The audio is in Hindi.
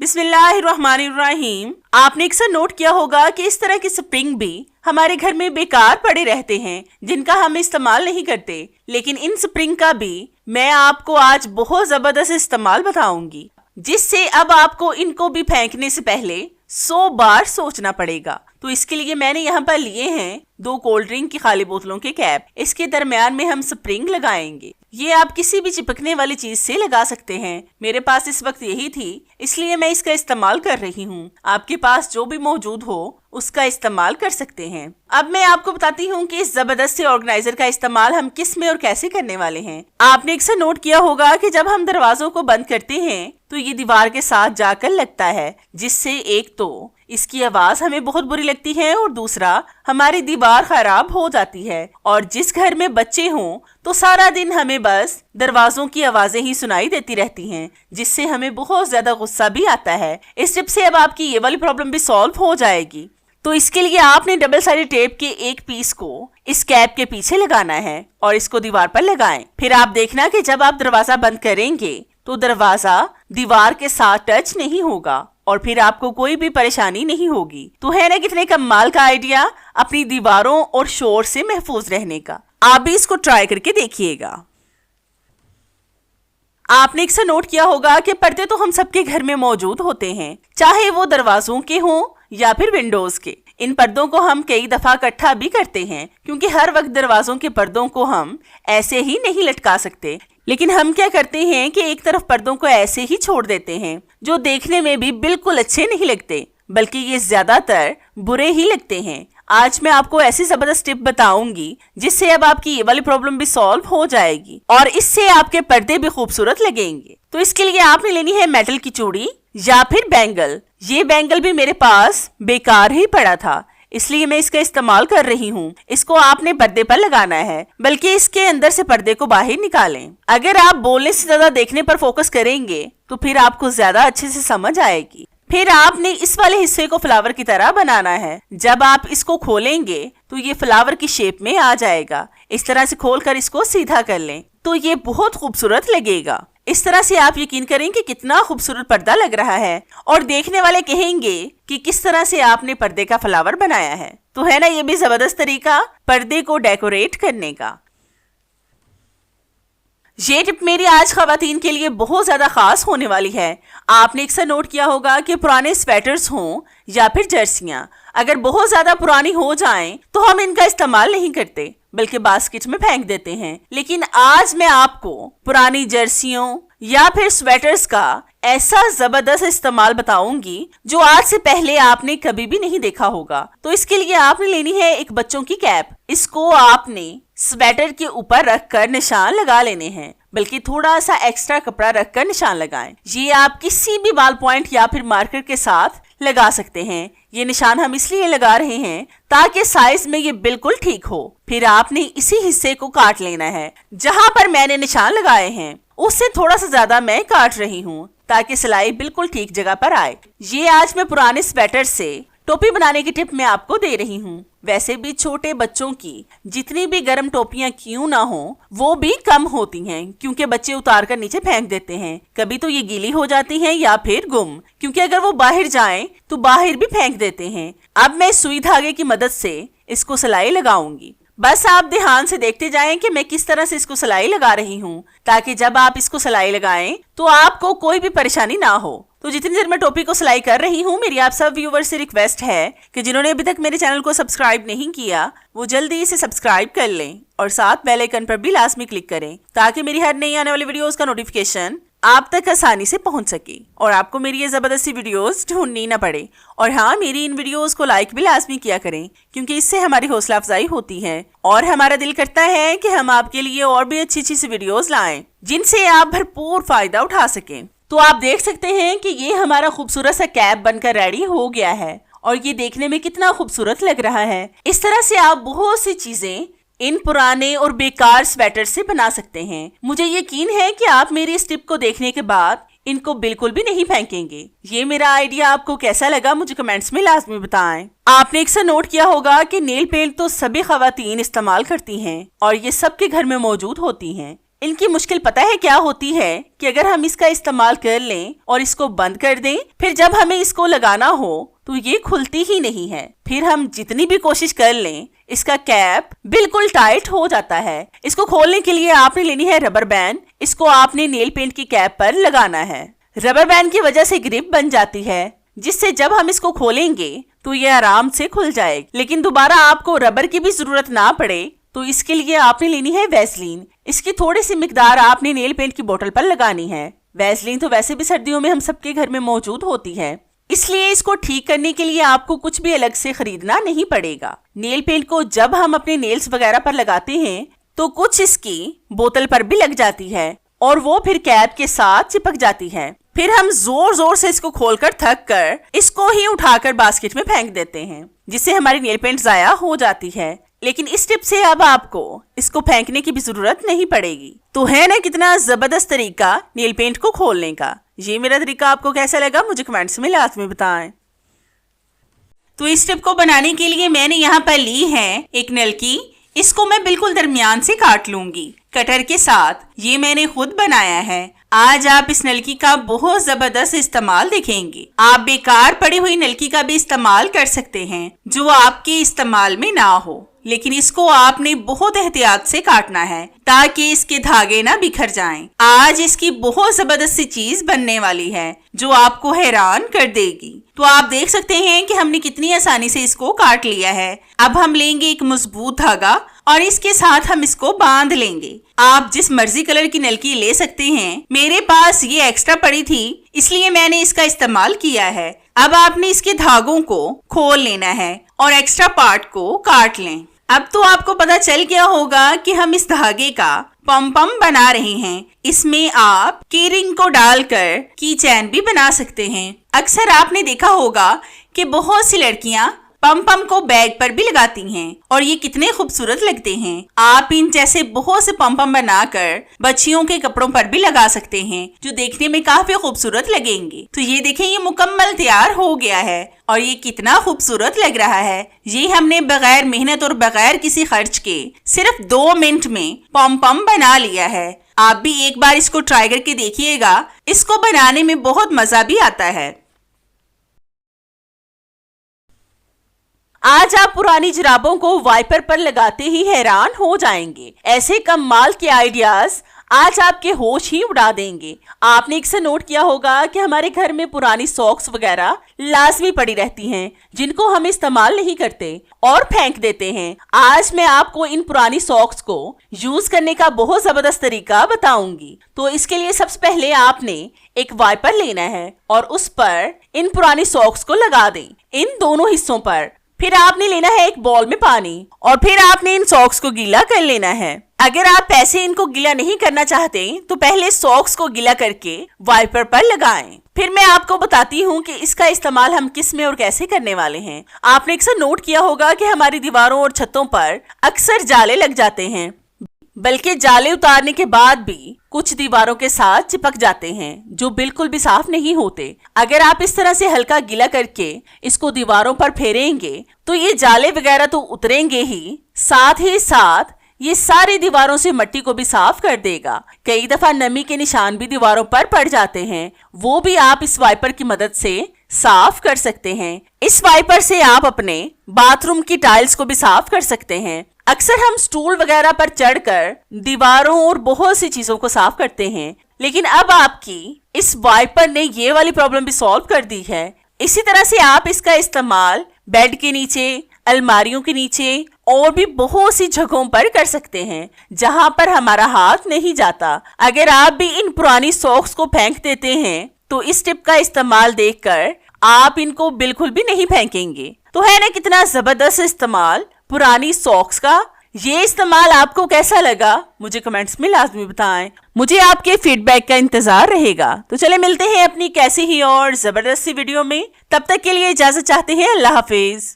बिस्मिल्लाहिर्रहमानिर्रहीम। आपने अक्सर नोट किया होगा कि इस तरह के स्प्रिंग भी हमारे घर में बेकार पड़े रहते हैं जिनका हम इस्तेमाल नहीं करते, लेकिन इन स्प्रिंग का भी मैं आपको आज बहुत जबरदस्त इस्तेमाल बताऊंगी, जिससे अब आपको इनको भी फेंकने से पहले 100 बार सोचना पड़ेगा। तो इसके लिए मैंने यहाँ पर लिए हैं 2 कोल्ड ड्रिंक की खाली बोतलों के कैप। इसके दरमियान में हम स्प्रिंग लगाएंगे। ये आप किसी भी चिपकने वाली चीज से लगा सकते हैं। मेरे पास इस वक्त यही थी, इसलिए मैं इसका इस्तेमाल कर रही हूँ। आपके पास जो भी मौजूद हो उसका इस्तेमाल कर सकते हैं। अब मैं आपको बताती हूँ कि इस जबरदस्त से ऑर्गेनाइजर का इस्तेमाल हम किस में और कैसे करने वाले हैं। आपने अक्सर नोट किया होगा कि जब हम दरवाजों को बंद करते हैं तो ये दीवार के साथ जाकर लगता है, जिससे एक तो इसकी आवाज हमें बहुत बुरी लगती है और दूसरा हमारी दीवार खराब हो जाती है। और जिस घर में बच्चे हों तो सारा दिन हमें बस दरवाजों की आवाजें ही सुनाई देती रहती हैं, जिससे हमें बहुत ज्यादा गुस्सा भी आता है। इस टिप से अब आपकी ये वाली प्रॉब्लम भी सॉल्व हो जाएगी। तो इसके लिए आपने डबल साइडेड टेप के एक पीस को इस कैप के पीछे लगाना है और इसको दीवार पर लगाएं। फिर आप देखना कि जब आप दरवाजा बंद करेंगे तो दरवाजा दीवार के साथ टच नहीं होगा और फिर आपको कोई भी परेशानी नहीं होगी। तो है ना कितने कमाल का आइडिया अपनी दीवारों और शोर से महफूज रहने का। आप भी इसको ट्राई करके देखिएगा। आपने अक्सर नोट किया होगा कि पर्दे तो हम सबके घर में मौजूद होते हैं, चाहे वो दरवाजों के हों या फिर विंडोज के। इन पर्दों को हम कई दफा इकट्ठा भी करते हैं, क्योंकि हर वक्त दरवाजों के पर्दों को हम ऐसे ही नहीं लटका सकते। लेकिन हम क्या करते हैं कि एक तरफ पर्दों को ऐसे ही छोड़ देते हैं, जो देखने में भी बिल्कुल अच्छे नहीं लगते, बल्कि ये ज्यादातर बुरे ही लगते हैं। आज मैं आपको ऐसी जबरदस्त टिप बताऊंगी जिससे अब आपकी ये वाली प्रॉब्लम भी सॉल्व हो जाएगी और इससे आपके पर्दे भी खूबसूरत लगेंगे। तो इसके लिए आपने लेनी है मेटल की चूड़ी या फिर बैंगल। ये बैंगल भी मेरे पास बेकार ही पड़ा था, इसलिए मैं इसका इस्तेमाल कर रही हूँ। इसको आपने पर्दे पर लगाना है, बल्कि इसके अंदर से पर्दे को बाहर निकालें। अगर आप बोलने से ज्यादा देखने पर फोकस करेंगे तो फिर आपको ज्यादा अच्छे से समझ आएगी। फिर आपने इस वाले हिस्से को फ्लावर की तरह बनाना है। जब आप इसको खोलेंगे तो ये फ्लावर की शेप में आ जाएगा। इस तरह से खोलकर इसको सीधा कर लें तो ये बहुत खूबसूरत लगेगा। इस तरह से आप यकीन करें कि कितना खूबसूरत पर्दा लग रहा है और देखने वाले कहेंगे कि किस तरह से आपने पर्दे का फ्लावर बनाया है। तो है ना ये भी जबरदस्त तरीका पर्दे को डेकोरेट करने का। ये टिप मेरी आज खवातीन के लिए बहुत ज्यादा खास होने वाली है। आपने अक्सर नोट किया होगा कि पुराने स्वेटर्स हों या फिर जर्सियां अगर बहुत ज्यादा पुरानी हो जाएं तो हम इनका इस्तेमाल नहीं करते, बल्कि बास्केट में फेंक देते हैं। लेकिन आज मैं आपको पुरानी जर्सियों या फिर स्वेटर्स का ऐसा जबरदस्त इस्तेमाल बताऊंगी जो आज से पहले आपने कभी भी नहीं देखा होगा। तो इसके लिए आपने लेनी है एक बच्चों की कैप। इसको आपने स्वेटर के ऊपर रखकर निशान लगा लेने हैं, बल्कि थोड़ा सा एक्स्ट्रा कपड़ा रखकर निशान लगाएं। ये आप किसी भी बाल पॉइंट या फिर मार्कर के साथ लगा सकते हैं। ये निशान हम इसलिए लगा रहे हैं ताकि साइज में ये बिल्कुल ठीक हो। फिर आपने इसी हिस्से को काट लेना है। जहां पर मैंने निशान लगाए हैं उससे थोड़ा सा ज्यादा मैं काट रही हूँ ताकि सिलाई बिल्कुल ठीक जगह पर आए। ये आज मैं पुराने स्वेटर से टोपी बनाने की टिप मैं आपको दे रही हूँ। वैसे भी छोटे बच्चों की जितनी भी गर्म टोपियां क्यों ना हो वो भी कम होती हैं, क्योंकि बच्चे उतार कर नीचे फेंक देते हैं। कभी तो ये गीली हो जाती हैं या फिर गुम, क्योंकि अगर वो बाहर जाएं तो बाहर भी फेंक देते हैं। अब मैं सुई धागे की मदद से इसको सिलाई लगाऊंगी। बस आप ध्यान से देखते जाएं कि मैं किस तरह से इसको सिलाई लगा रही हूँ, ताकि जब आप इसको सिलाई लगाएं तो आपको कोई भी परेशानी ना हो। तो जितनी देर मैं टोपी को सिलाई कर रही हूँ, मेरी आप सब व्यूवर से रिक्वेस्ट है कि जिन्होंने अभी तक मेरे चैनल को सब्सक्राइब नहीं किया वो जल्दी इसे सब्सक्राइब कर लें और साथ बेल आइकन पर भी लाजमी क्लिक करें, ताकि मेरी हर नई आने वाली वीडियोस का नोटिफिकेशन आप तक आसानी से पहुंच सके और आपको मेरी ये जबरदस्ती वीडियोस ढूंढनी ना पड़े। और हाँ, मेरी इन वीडियोस को लाइक भी लाजमी किया करें, क्योंकि इससे हमारी हौसला अफजाई होती है और हमारा दिल करता है कि हम आपके लिए और भी अच्छी अच्छी सी वीडियोस लाएं जिनसे आप भरपूर फायदा उठा सकें। तो आप देख सकते हैं कि ये हमारा खूबसूरत सा कैप बनकर रेडी हो गया है और ये देखने में कितना खूबसूरत लग रहा है। इस तरह से आप बहुत सी चीजें इन पुराने और बेकार स्वेटर से बना सकते हैं। मुझे यकीन है कि आप मेरी इस टिप को देखने के बाद इनको बिल्कुल भी नहीं फेंकेंगे। ये मेरा आइडिया आपको कैसा लगा मुझे कमेंट्स में लाजमी बताएं। आपने अक्सर नोट किया होगा कि नेल पेंट तो सभी खवातीन इस्तेमाल करती हैं और ये सबके घर में मौजूद होती हैं। इनकी मुश्किल पता है क्या होती है कि अगर हम इसका इस्तेमाल कर लें और इसको बंद कर दें, फिर जब हमें इसको लगाना हो तो ये खुलती ही नहीं है। फिर हम जितनी भी कोशिश कर लें, इसका कैप बिल्कुल टाइट हो जाता है। इसको खोलने के लिए आपने लेनी है रबर बैंड। इसको आपने नेल पेंट की कैप पर लगाना है। रबर बैंड की वजह से ग्रिप बन जाती है, जिससे जब हम इसको खोलेंगे तो ये आराम से खुल जाएगी। लेकिन दोबारा आपको रबर की भी जरूरत ना पड़े तो इसके लिए आपने लेनी है वैसलीन। इसकी थोड़ी सी मिकदार आपने नेल पेंट की बोतल पर लगानी है। वैसलीन तो वैसे भी सर्दियों में हम सबके घर में मौजूद होती है, इसलिए इसको ठीक करने के लिए आपको कुछ भी अलग से खरीदना नहीं पड़ेगा। नेल पेंट को जब हम अपने नेल्स वगैरह पर लगाते हैं तो कुछ इसकी बोतल पर भी लग जाती है और वो फिर कैप के साथ चिपक जाती है। फिर हम जोर जोर से इसको खोलकर थक कर इसको ही उठाकर बास्केट में फेंक देते हैं, जिससे हमारी नेल पेंट जाया हो जाती है। लेकिन इस टिप से अब आपको इसको फेंकने की भी जरूरत नहीं पड़ेगी। तो है ना कितना जबरदस्त तरीका नेल पेंट को खोलने का। ये मेरा तरीका आपको कैसा लगा मुझे कमेंट्स में लाजमी बताएं। तो इस टिप को बनाने के लिए मैंने यहाँ पर ली है एक नलकी। इसको मैं बिल्कुल दरमियान से काट लूंगी कटर के साथ। ये मैंने खुद बनाया है। आज आप इस नलकी का बहुत जबरदस्त इस्तेमाल देखेंगे। आप बेकार पड़ी हुई नलकी का भी इस्तेमाल कर सकते हैं जो आपके इस्तेमाल में ना हो, लेकिन इसको आपने बहुत एहतियात से काटना है ताकि इसके धागे ना बिखर जाएं। आज इसकी बहुत जबरदस्त सी चीज बनने वाली है जो आपको हैरान कर देगी। तो आप देख सकते हैं कि हमने कितनी आसानी से इसको काट लिया है। अब हम लेंगे एक मजबूत धागा और इसके साथ हम इसको बांध लेंगे। आप जिस मर्जी कलर की नलकी ले सकते हैं। मेरे पास ये एक्स्ट्रा पड़ी थी इसलिए मैंने इसका इस्तेमाल किया है। अब आपने इसके धागों को खोल लेना है और एक्स्ट्रा पार्ट को काट लें। अब तो आपको पता चल गया होगा कि हम इस धागे का पम पम बना रहे हैं। इसमें आप की रिंग को डालकर की चैन भी बना सकते हैं। अक्सर आपने देखा होगा कि बहुत सी लड़कियां पम पम को बैग पर भी लगाती हैं और ये कितने खूबसूरत लगते हैं। आप इन जैसे बहुत से पम पम बनाकर बच्चियों के कपड़ों पर भी लगा सकते हैं जो देखने में काफी खूबसूरत लगेंगे। तो ये देखें, ये मुकम्मल तैयार हो गया है और ये कितना खूबसूरत लग रहा है। ये हमने बगैर मेहनत और बगैर किसी खर्च के सिर्फ 2 मिनट में पम पम बना लिया है। आप भी एक बार इसको ट्राई करके देखिएगा। इसको बनाने में बहुत मजा भी आता है। आज आप पुरानी जुराबों को वाइपर पर लगाते ही हैरान हो जाएंगे। ऐसे कमाल के आइडियाज आज आपके होश ही उड़ा देंगे। आपने अक्सर नोट किया होगा कि हमारे घर में पुरानी सॉक्स वगैरह लाजमी पड़ी रहती हैं, जिनको हम इस्तेमाल नहीं करते और फेंक देते हैं। आज मैं आपको इन पुरानी सॉक्स को यूज करने का बहुत जबरदस्त तरीका बताऊंगी। तो इसके लिए सबसे पहले आपने एक वाइपर लेना है और उस पर इन पुरानी सॉक्स को लगा दें, इन दोनों हिस्सों पर। फिर आपने लेना है एक बॉल में पानी और फिर आपने इन सॉक्स को गीला कर लेना है। अगर आप ऐसे इनको गीला नहीं करना चाहते तो पहले सॉक्स को गीला करके वाइपर पर लगाएं। फिर मैं आपको बताती हूँ कि इसका इस्तेमाल हम किस में और कैसे करने वाले हैं। आपने अक्सर नोट किया होगा कि हमारी दीवारों और छतों पर अक्सर जाले लग जाते हैं, बल्कि जाले उतारने के बाद भी कुछ दीवारों के साथ चिपक जाते हैं जो बिल्कुल भी साफ नहीं होते। अगर आप इस तरह से हल्का गीला करके इसको दीवारों पर फेरेंगे तो ये जाले वगैरह तो उतरेंगे ही साथ ये सारी दीवारों से मिट्टी को भी साफ कर देगा। कई दफा नमी के निशान भी दीवारों पर पड़ जाते हैं, वो भी आप इस वाइपर की मदद से साफ कर सकते हैं। इस वाइपर से आप अपने बाथरूम की टाइल्स को भी साफ कर सकते हैं। अक्सर हम स्टूल वगैरह पर चढ़कर दीवारों और बहुत सी चीजों को साफ करते हैं, लेकिन अब आपकी इस वाइपर ने ये वाली प्रॉब्लम भी सॉल्व कर दी है। इसी तरह से आप इसका इस्तेमाल बेड के नीचे, अलमारियों के नीचे और भी बहुत सी जगहों पर कर सकते हैं जहां पर हमारा हाथ नहीं जाता। अगर आप भी इन पुरानी सॉक्स को फेंक देते हैं तो इस टिप का इस्तेमाल देखकर आप इनको बिल्कुल भी नहीं फेंकेंगे। तो है ना कितना जबरदस्त इस्तेमाल पुरानी सॉक्स का। ये इस्तेमाल आपको कैसा लगा मुझे कमेंट्स में लाजमी बताएं। मुझे आपके फीडबैक का इंतजार रहेगा। तो चले मिलते हैं अपनी कैसी ही और जबरदस्त सी वीडियो में। तब तक के लिए इजाजत चाहते हैं। अल्लाह हाफिज।